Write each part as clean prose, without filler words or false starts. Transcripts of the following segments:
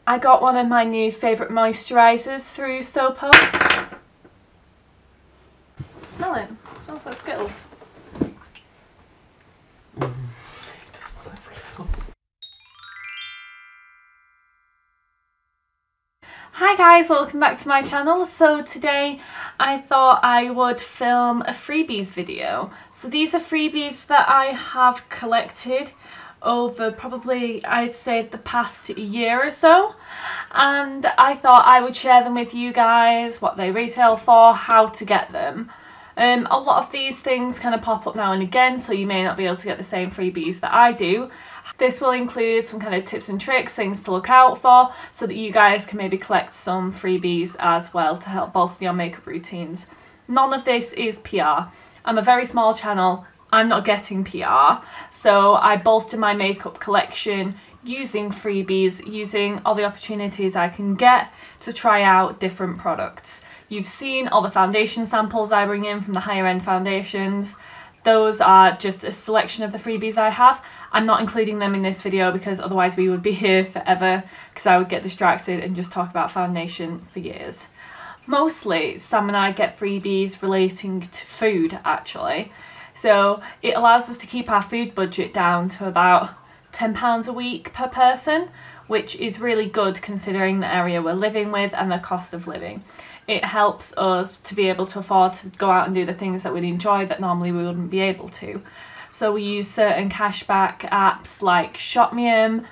I got one of my new favourite moisturisers through SoPost. Smell it. It smells like Skittles. It does smell like Skittles. Hi guys, welcome back to my channel. So today I thought I would film a freebies video. So these are freebies that I have collected over probably, I'd say, the past year or so, and I thought I would share them with you guys, what they retail for, how to get them. A lot of these things kind of pop up now and again, so you may not be able to get the same freebies that I do. This will include some kind of tips and tricks, things to look out for, so that you guys can maybe collect some freebies as well to help bolster your makeup routines. None of this is PR. I'm a very small channel. I'm not getting PR, so I bolster my makeup collection using freebies, using all the opportunities I can get to try out different products. You've seen all the foundation samples I bring in from the higher end foundations. Those are just a selection of the freebies I have. I'm not including them in this video because otherwise we would be here forever, because I would get distracted and just talk about foundation for years. Mostly Sam and I get freebies relating to food actually. So it allows us to keep our food budget down to about £10 a week per person, which is really good considering the area we're living with and the cost of living. It helps us to be able to afford to go out and do the things that we'd enjoy that normally we wouldn't be able to. So we use certain cashback apps like ShopMe'em.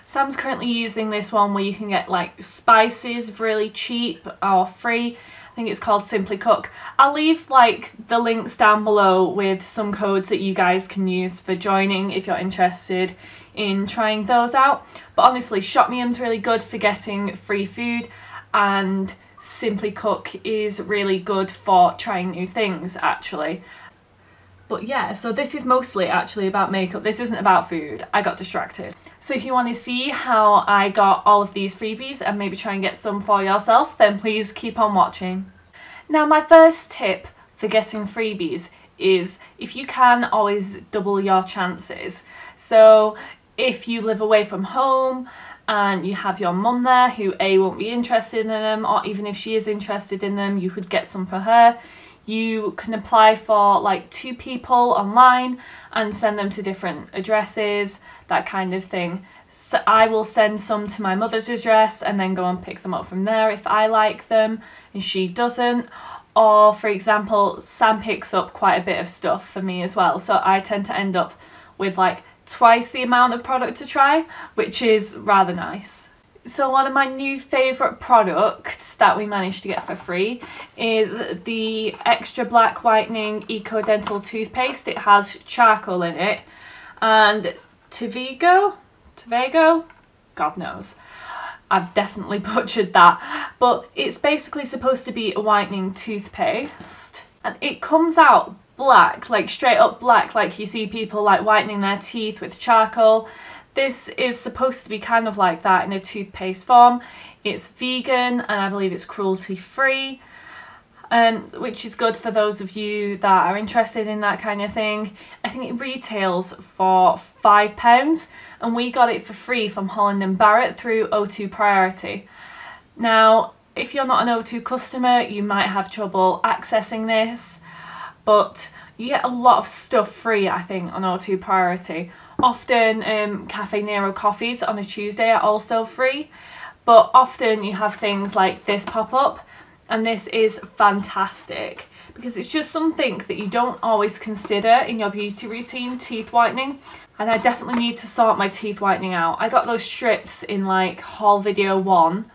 Sam's currently using this one where you can get like spices really cheap or free. I think it's called Simply Cook. I'll leave like the links down below with some codes that you guys can use for joining if you're interested in trying those out. But honestly, ShopMe'em's really good for getting free food, and Simply Cook is really good for trying new things actually. But yeah, so this is mostly actually about makeup. This isn't about food. I got distracted. So if you want to see how I got all of these freebies and maybe try and get some for yourself, then please keep on watching. Now, my first tip for getting freebies is, if you can, always double your chances. So if you live away from home and you have your mum there who won't be interested in them, or even if she is interested in them, you could get some for her. You can apply for like 2 people online and send them to different addresses, that kind of thing. So I will send some to my mother's address and then go and pick them up from there if I like them and she doesn't. Or for example, Sam picks up quite a bit of stuff for me as well, so I tend to end up with like twice the amount of product to try, which is rather nice. So one of my new favourite products that we managed to get for free is the Extra Black Whitening Eco Dental Toothpaste. It has charcoal in it, and Tobago, God knows. I've definitely butchered that, but it's basically supposed to be a whitening toothpaste, and it comes out black, like straight up black, like you see people like whitening their teeth with charcoal. This is supposed to be kind of like that in a toothpaste form. It's vegan and I believe it's cruelty free, which is good for those of you that are interested in that kind of thing. I think it retails for £5 and we got it for free from Holland & Barrett through O2 Priority. Now, if you're not an O2 customer, you might have trouble accessing this, but you get a lot of stuff free, I think, on O2 Priority. Often Cafe Nero coffees on a Tuesday are also free, but often you have things like this pop up, and this is fantastic because it's just something that you don't always consider in your beauty routine, teeth whitening. And I definitely need to sort my teeth whitening out. I got those strips in like haul video 1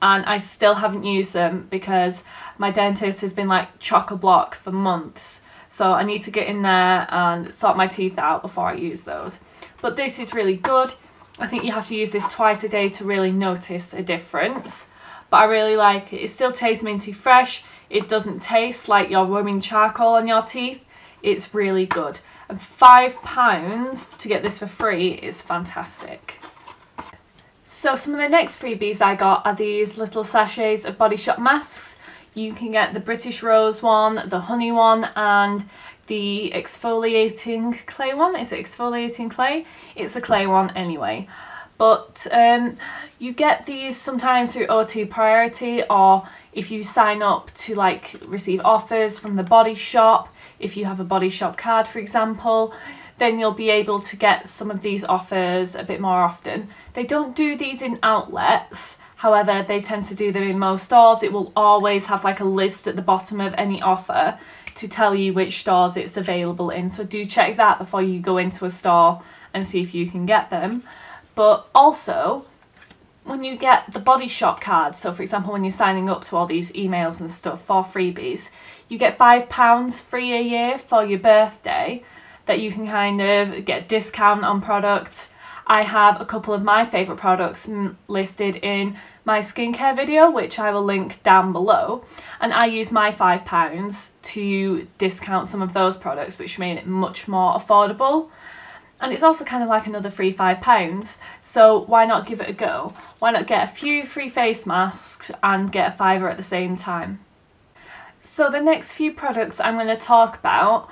and I still haven't used them because my dentist has been like chock-a-block for months. So I need to get in there and sort my teeth out before I use those. But this is really good. I think you have to use this twice a day to really notice a difference. But I really like it. It still tastes minty fresh. It doesn't taste like you're rubbing charcoal on your teeth. It's really good. And £5 to get this for free is fantastic. So some of the next freebies I got are these little sachets of Body Shop masks. You can get the British Rose one, the honey one, and the exfoliating clay one. Is it exfoliating clay? It's a clay one anyway. but you get these sometimes through OT Priority, or if you sign up to like receive offers from the Body Shop. If you have a Body Shop card, for example, then you'll be able to get some of these offers a bit more often. They don't do these in outlets, however they tend to do them in most stores. It will always have like a list at the bottom of any offer to tell you which stores it's available in, so do check that before you go into a store and see if you can get them. But also, when you get the Body Shop card, so for example when you're signing up to all these emails and stuff for freebies, you get £5 free a year for your birthday that you can kind of get a discount on products. I have a couple of my favourite products listed in my skincare video, which I will link down below, and I use my £5 to discount some of those products, which made it much more affordable. And it's also kind of like another free £5, so why not give it a go? Why not get a few free face masks and get a fiver at the same time? So the next few products I'm going to talk about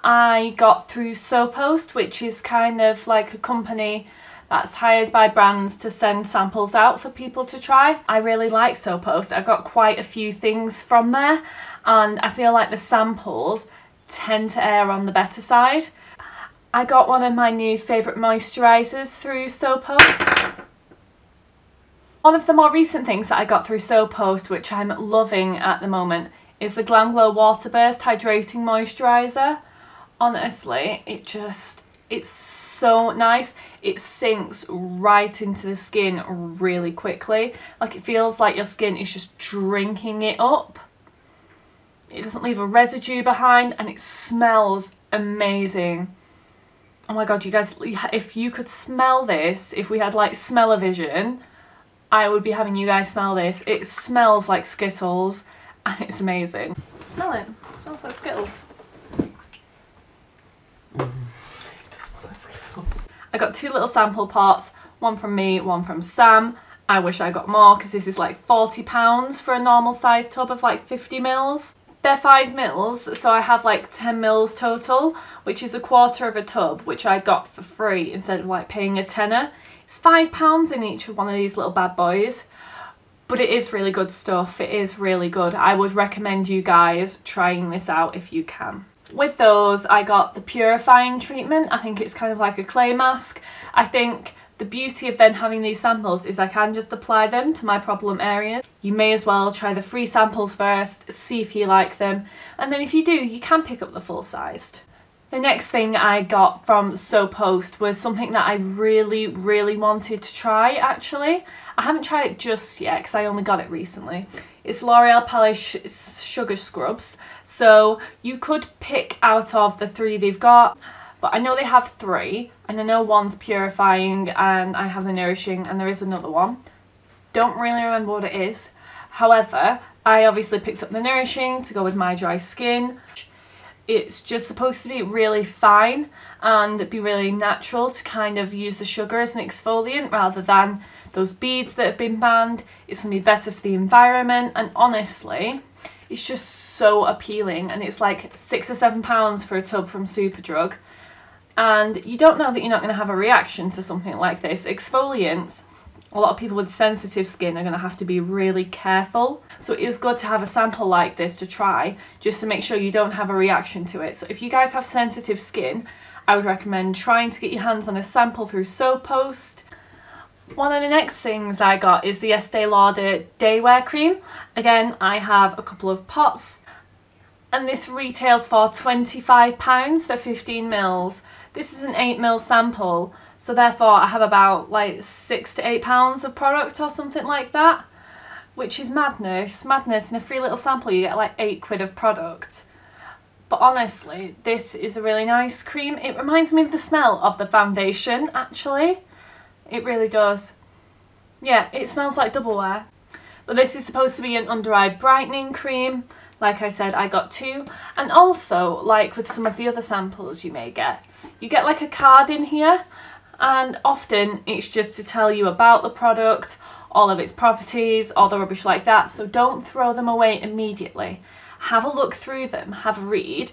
I got through SoPost, which is kind of like a company that's hired by brands to send samples out for people to try. I really like SoPost. I got quite a few things from there, and I feel like the samples tend to err on the better side. I got one of my new favourite moisturisers through SoPost. One of the more recent things that I got through SoPost, which I'm loving at the moment, is the Glam Glow Water Burst Hydrating Moisturiser. Honestly, it's so nice. It sinks right into the skin really quickly. Like, it feels like your skin is just drinking it up. It doesn't leave a residue behind, and it smells amazing. Oh my god, you guys, if you could smell this, if we had like smell-o-vision, I would be having you guys smell this. It smells like Skittles and it's amazing. Smell it. It smells like Skittles. I got 2 little sample pots, one from me, one from Sam. I wish I got more because this is like £40 for a normal size tub of like 50 mils. They're 5 mils, so I have like 10 mils total, which is a quarter of a tub, which I got for free instead of like paying a tenner. It's £5 in each of one of these little bad boys, but it is really good stuff. It is really good. I would recommend you guys trying this out if you can. With those, I got the purifying treatment. I think it's kind of like a clay mask. I think the beauty of then having these samples is I can just apply them to my problem areas. You may as well try the free samples first, see if you like them, and then if you do, you can pick up the full-sized. The next thing I got from SoPost was something that I really wanted to try actually. I haven't tried it just yet because I only got it recently. It's L'Oreal Polish Sugar Scrubs. So you could pick out of the 3 they've got, but I know they have 3, and I know one's purifying and I have the nourishing, and there is another one. Don't really remember what it is. However, I obviously picked up the nourishing to go with my dry skin. It's just supposed to be really fine and be really natural to kind of use the sugar as an exfoliant rather than those beads that have been banned. It's going to be better for the environment, and honestly, it's just so appealing, and it's like £6 or £7 for a tub from Superdrug, and you don't know that you're not going to have a reaction to something like this. Exfoliants, a lot of people with sensitive skin are going to have to be really careful, so it is good to have a sample like this to try just to make sure you don't have a reaction to it. So if you guys have sensitive skin, I would recommend trying to get your hands on a sample through SoPost. One of the next things I got is the Estee Lauder Day Wear Cream. Again, I have a couple of pots, and this retails for £25 for 15 mils. This is an 8 mil sample, so therefore I have about like £6 to £8 of product or something like that, which is madness. Madness. In a free little sample you get like £8 of product. But honestly, this is a really nice cream. It reminds me of the smell of the foundation actually. It really does. Yeah, it smells like double wear. But this is supposed to be an under-eye brightening cream. Like I said, I got 2. And also, like with some of the other samples you may get, you get like a card in here, and often it's just to tell you about the product, all of its properties, all the rubbish like that. So don't throw them away immediately. Have a look through them, have a read,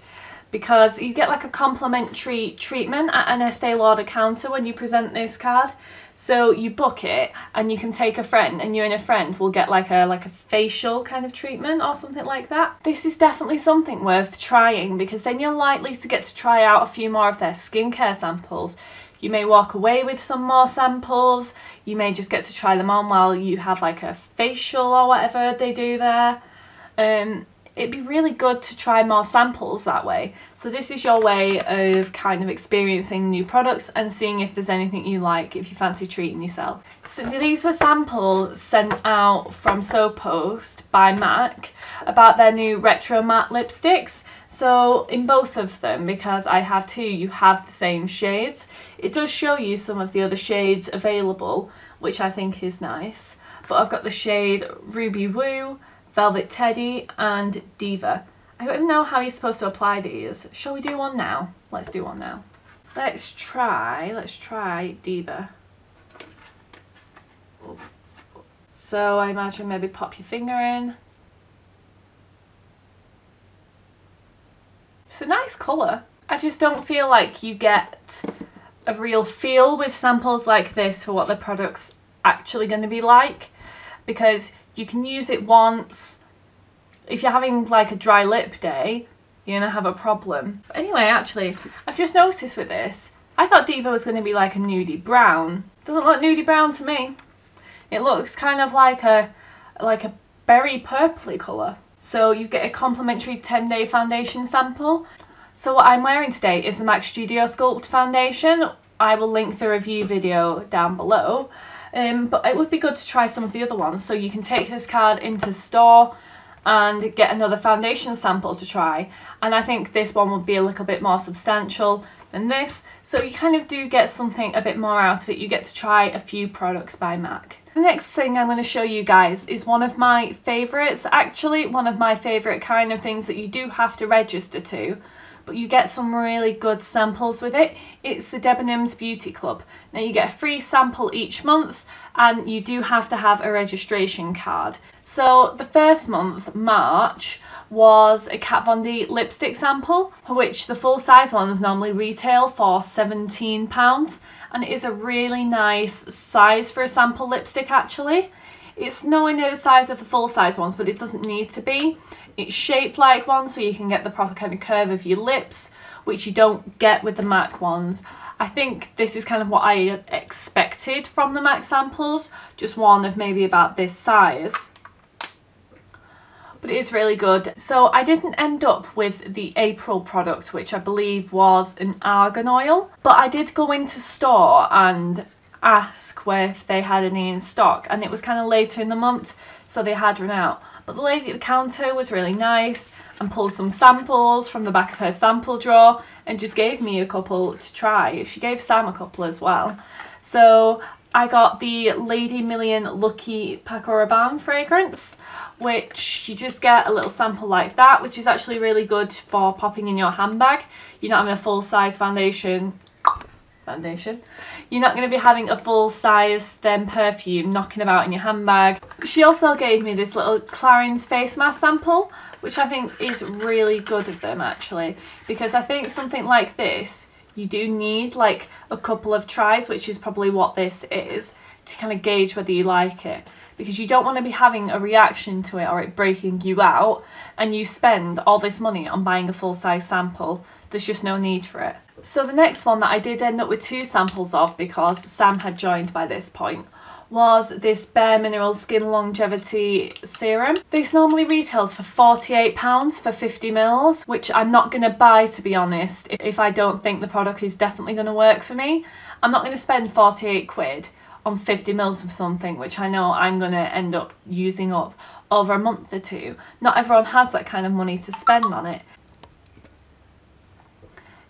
because you get like a complimentary treatment at an Estee Lauder counter when you present this card. So you book it and you can take a friend, and you and a friend will get like a facial kind of treatment or something like that. This is definitely something worth trying, because then you're likely to get to try out a few more of their skincare samples. You may walk away with some more samples. You may just get to try them on while you have like a facial or whatever they do there. It'd be really good to try more samples that way. So this is your way of kind of experiencing new products and seeing if there's anything you like, if you fancy treating yourself. So these were samples sent out from SoPost by MAC about their new retro matte lipsticks. So in both of them, because I have two, you have the same shades. It does show you some of the other shades available, which I think is nice. But I've got the shade Ruby Woo, Velvet Teddy and Diva. I don't even know how you're supposed to apply these. Shall we do one now? Let's do one now. Let's try Diva. So I imagine maybe pop your finger in. It's a nice colour. I just don't feel like you get a real feel with samples like this for what the product's actually going to be like, because you can use it once. If you're having like a dry lip day, you're gonna have a problem. But anyway, actually, I've just noticed with this, I thought Diva was gonna be like a nudie brown. Doesn't look nudie brown to me. It looks kind of like a berry purpley colour. So you get a complimentary 10-day foundation sample. So what I'm wearing today is the MAC Studio Sculpt foundation. I will link the review video down below. But it would be good to try some of the other ones, so you can take this card into store and get another foundation sample to try. And I think this one would be a little bit more substantial than this, so you kind of do get something a bit more out of it. You get to try a few products by MAC. The next thing I'm going to show you guys is one of my favourites, actually one of my favourite kind of things that you do have to register to, but you get some really good samples with it. It's the Debenhams Beauty Club. Now you get a free sample each month, and you do have to have a registration card. So the first month, March, was a Kat Von D lipstick sample, which the full size ones normally retail for £17, and it is a really nice size for a sample lipstick actually. It's nowhere near the size of the full size ones, but it doesn't need to be. It's shaped like one, so you can get the proper kind of curve of your lips, which you don't get with the MAC ones. I think this is kind of what I expected from the MAC samples, just one of maybe about this size. But it is really good. So I didn't end up with the April product, which I believe was an argan oil, but I did go into store and ask if they had any in stock, and it was kind of later in the month, so they had run out. But the lady at the counter was really nice and pulled some samples from the back of her sample drawer and just gave me a couple to try. She gave Sam a couple as well. So I got the Lady Million Lucky Paco Rabanne fragrance, which you just get a little sample like that, which is actually really good for popping in your handbag. You're not having a full-size foundation. You're not going to be having a full-size then perfume knocking about in your handbag. She also gave me this little Clarins face mask sample, which I think is really good of them actually, because I think something like this you do need like a couple of tries, which is probably what this is, to kind of gauge whether you like it, because you don't want to be having a reaction to it or it breaking you out and you spend all this money on buying a full-size sample. There's just no need for it. So the next one that I did end up with 2 samples of, because Sam had joined by this point, was this Bare Minerals Skin Longevity Serum. This normally retails for £48 for 50ml, which I'm not going to buy, to be honest, if I don't think the product is definitely going to work for me. I'm not going to spend 48 quid on 50ml of something which I know I'm going to end up using up over a month or two. Not everyone has that kind of money to spend on it.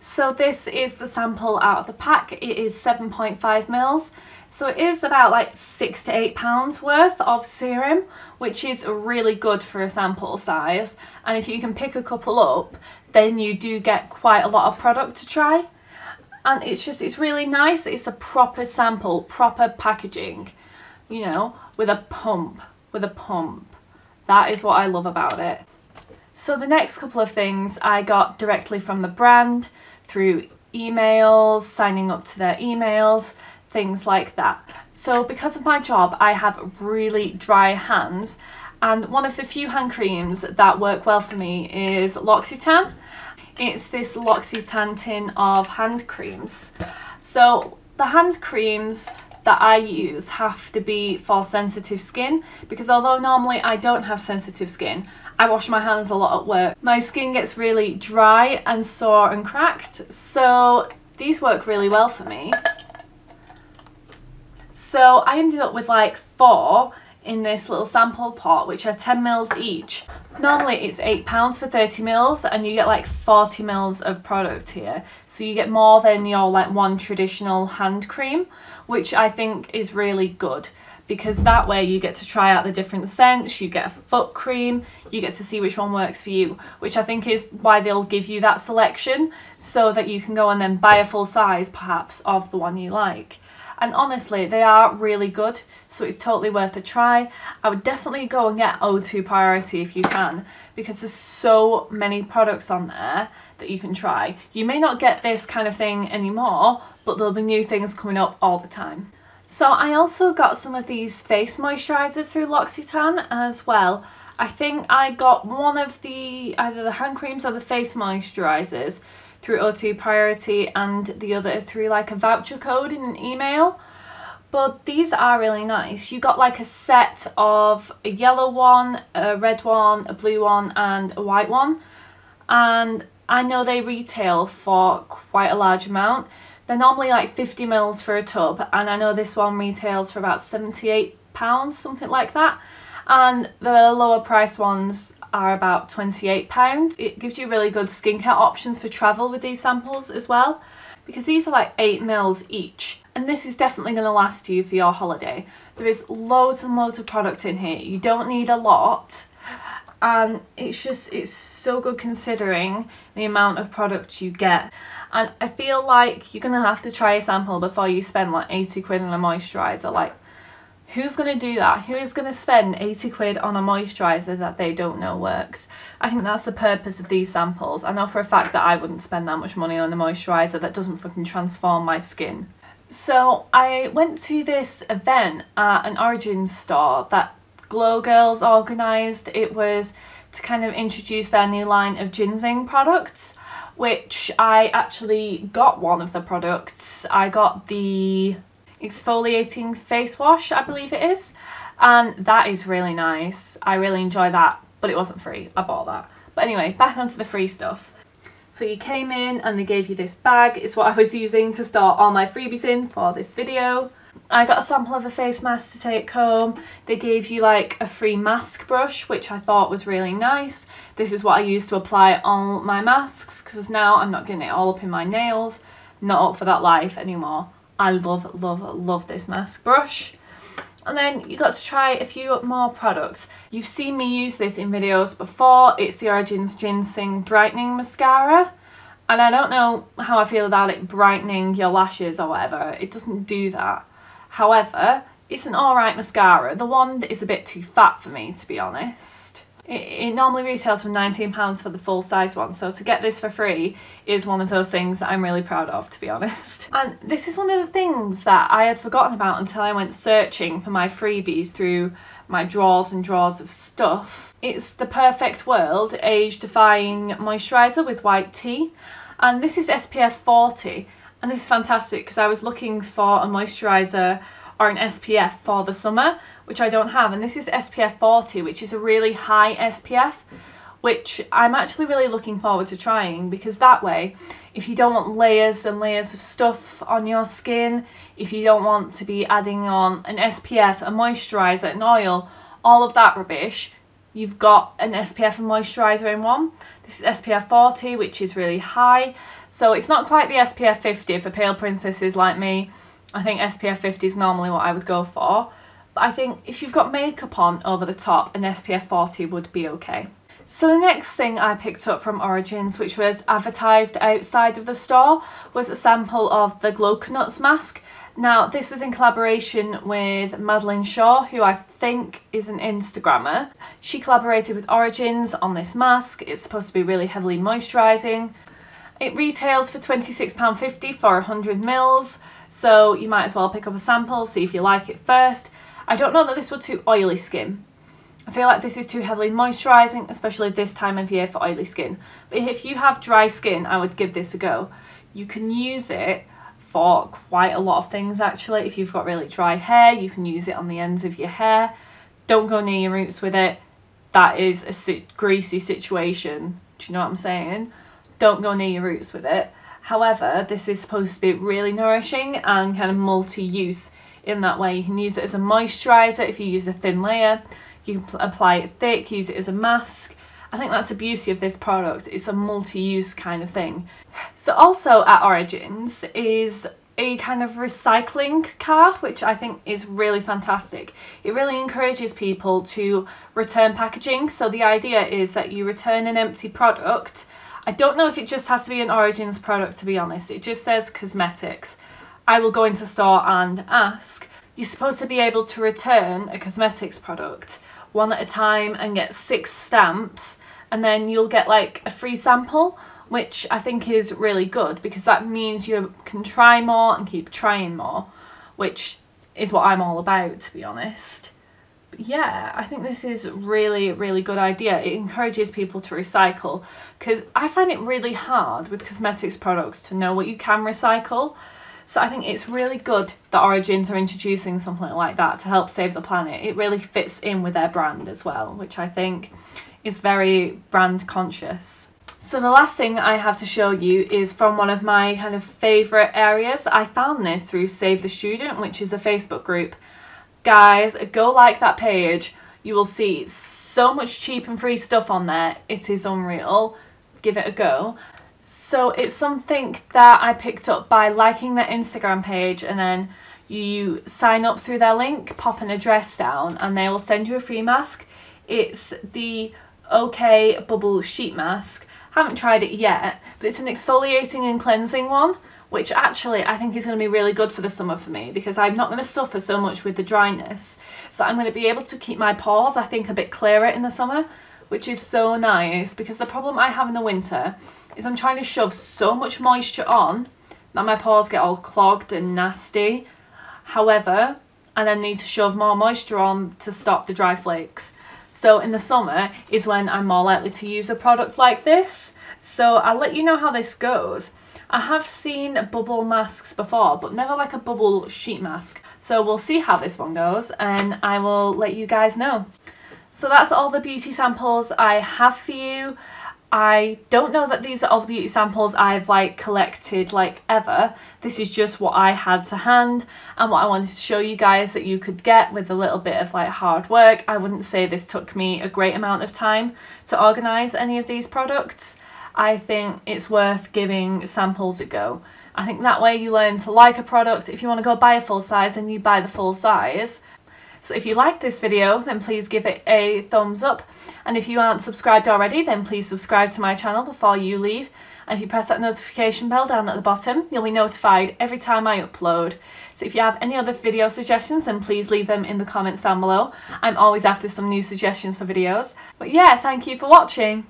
So this is the sample out of the pack. It is 7.5ml, so it is about like £6 to £8 worth of serum, which is really good for a sample size. And if you can pick a couple up, then you do get quite a lot of product to try. And it's really nice. It's a proper sample, proper packaging, you know, with a pump. That is what I love about it. So the next couple of things I got directly from the brand through emails, signing up to their emails. things like that. So because of my job, I have really dry hands, and one of the few hand creams that work well for me is L'Occitane. It's this L'Occitane tin of hand creams. So the hand creams that I use have to be for sensitive skin, because although normally I don't have sensitive skin, I wash my hands a lot at work. My skin gets really dry and sore and cracked, so these work really well for me. So I ended up with like 4 in this little sample pot, which are 10 mils each. Normally it's £8 for 30 mils, and you get like 40 mils of product here. So you get more than your like one traditional hand cream, which I think is really good, because that way you get to try out the different scents, you get a foot cream, you get to see which one works for you, which I think is why they'll give you that selection, so that you can go and then buy a full size perhaps of the one you like. And honestly, they are really good, so it's totally worth a try. I would definitely go and get O2 Priority if you can, because there's so many products on there that you can try. You may not get this kind of thing anymore, but there'll be new things coming up all the time. So I also got some of these face moisturisers through L'Occitane as well. I think I got one of the, either the hand creams or the face moisturisers through O2 Priority, and the other through like a voucher code in an email. But these are really nice. You got like a set of a yellow one, a red one, a blue one and a white one, and I know they retail for quite a large amount. They're normally like 50 mils for a tub, and I know this one retails for about £78, something like that, and the lower price ones are about £28. It gives you really good skincare options for travel with these samples as well, because these are like 8 mils each, and this is definitely going to last you for your holiday. There is loads and loads of product in here. You don't need a lot, and it's so good considering the amount of product you get. And I feel like you're going to have to try a sample before you spend like 80 quid on a moisturiser. Like, who's going to do that? Who is going to spend 80 quid on a moisturiser that they don't know works? I think that's the purpose of these samples. I know for a fact that I wouldn't spend that much money on a moisturiser that doesn't fucking transform my skin. So I went to this event at an Origins store that Glow Girls organised. It was to kind of introduce their new line of ginseng products, which I actually got one of the products. I got the exfoliating face wash, I believe it is, and that is really nice. I really enjoy that, but it wasn't free. I bought that. But anyway, back onto the free stuff. So you came in and they gave you this bag. It's what I was using to store all my freebies in for this video. I got a sample of a face mask to take home. They gave you like a free mask brush, which I thought was really nice. This is what I use to apply all my masks, because now I'm not getting it all up in my nails. Not up for that life anymore. I love, love, love this mask brush. And then you got to try a few more products. You've seen me use this in videos before. It's the Origins Ginseng Brightening Mascara. And I don't know how I feel about it brightening your lashes or whatever. It doesn't do that. However, it's an alright mascara. The wand is a bit too fat for me, to be honest. It normally retails for £19 for the full size one, so to get this for free is one of those things that I'm really proud of, to be honest. And this is one of the things that I had forgotten about until I went searching for my freebies through my drawers and drawers of stuff. It's the Perfect World Age Defying Moisturiser with white tea, and this is SPF 40, and this is fantastic because I was looking for a moisturiser or an SPF for the summer, which I don't have, and this is SPF 40, which is a really high SPF, which I'm actually really looking forward to trying, because that way, if you don't want layers and layers of stuff on your skin, if you don't want to be adding on an SPF, a moisturiser, an oil, all of that rubbish, you've got an SPF and moisturiser in one. This is SPF 40, which is really high, so it's not quite the SPF 50 for pale princesses like me. I think SPF 50 is normally what I would go for, but I think if you've got makeup on over the top, an SPF 40 would be okay. So the next thing I picked up from Origins, which was advertised outside of the store, was a sample of the Glow Nuts mask. Now this was in collaboration with Madeline Shaw, who I think is an Instagrammer. She collaborated with Origins on this mask. It's supposed to be really heavily moisturising. It retails for £26.50 for 100 mils. So you might as well pick up a sample, see if you like it first. I don't know that this would suit oily skin. I feel like this is too heavily moisturising, especially this time of year for oily skin. But if you have dry skin, I would give this a go. You can use it for quite a lot of things actually. If you've got really dry hair, you can use it on the ends of your hair. Don't go near your roots with it. That is a greasy situation. Do you know what I'm saying? Don't go near your roots with it. However, this is supposed to be really nourishing and kind of multi-use in that way. You can use it as a moisturiser if you use a thin layer. You can apply it thick, use it as a mask. I think that's the beauty of this product. It's a multi-use kind of thing. So also at Origins is a kind of recycling card, which I think is really fantastic. It really encourages people to return packaging. So the idea is that you return an empty product. I don't know if it just has to be an Origins product, to be honest. It just says cosmetics. I will go into store and ask. You're supposed to be able to return a cosmetics product one at a time and get 6 stamps, and then you'll get like a free sample, which I think is really good because that means you can try more and keep trying more, which is what I'm all about, to be honest. But yeah, I think this is really, really good idea. It encourages people to recycle because I find it really hard with cosmetics products to know what you can recycle. So I think it's really good that Origins are introducing something like that to help save the planet. It really fits in with their brand as well, which I think is very brand conscious. So the last thing I have to show you is from one of my kind of favourite areas. I found this through Save the Student, which is a Facebook group. Guys, go like that page. You will see so much cheap and free stuff on there. It is unreal. Give it a go. So it's something that I picked up by liking their Instagram page, and then you sign up through their link, pop an address down, and they will send you a free mask. It's the OK Bubble Sheet Mask. Haven't tried it yet, but it's an exfoliating and cleansing one, which actually I think is going to be really good for the summer for me because I'm not going to suffer so much with the dryness. So I'm going to be able to keep my pores, I think, a bit clearer in the summer, which is so nice because the problem I have in the winter is I'm trying to shove so much moisture on that my pores get all clogged and nasty. However, I then need to shove more moisture on to stop the dry flakes. So in the summer is when I'm more likely to use a product like this. So I'll let you know how this goes. I have seen bubble masks before, but never like a bubble sheet mask. So we'll see how this one goes and I will let you guys know. So that's all the beauty samples I have for you. I don't know that these are all the beauty samples I've like collected like ever. This is just what I had to hand and what I wanted to show you guys that you could get with a little bit of like hard work. I wouldn't say this took me a great amount of time to organise any of these products. I think it's worth giving samples a go. I think that way you learn to like a product. If you want to go buy a full size, then you buy the full size. So if you like this video, then please give it a thumbs up. And if you aren't subscribed already, then please subscribe to my channel before you leave. And if you press that notification bell down at the bottom, you'll be notified every time I upload. So if you have any other video suggestions, then please leave them in the comments down below. I'm always after some new suggestions for videos. But yeah, thank you for watching.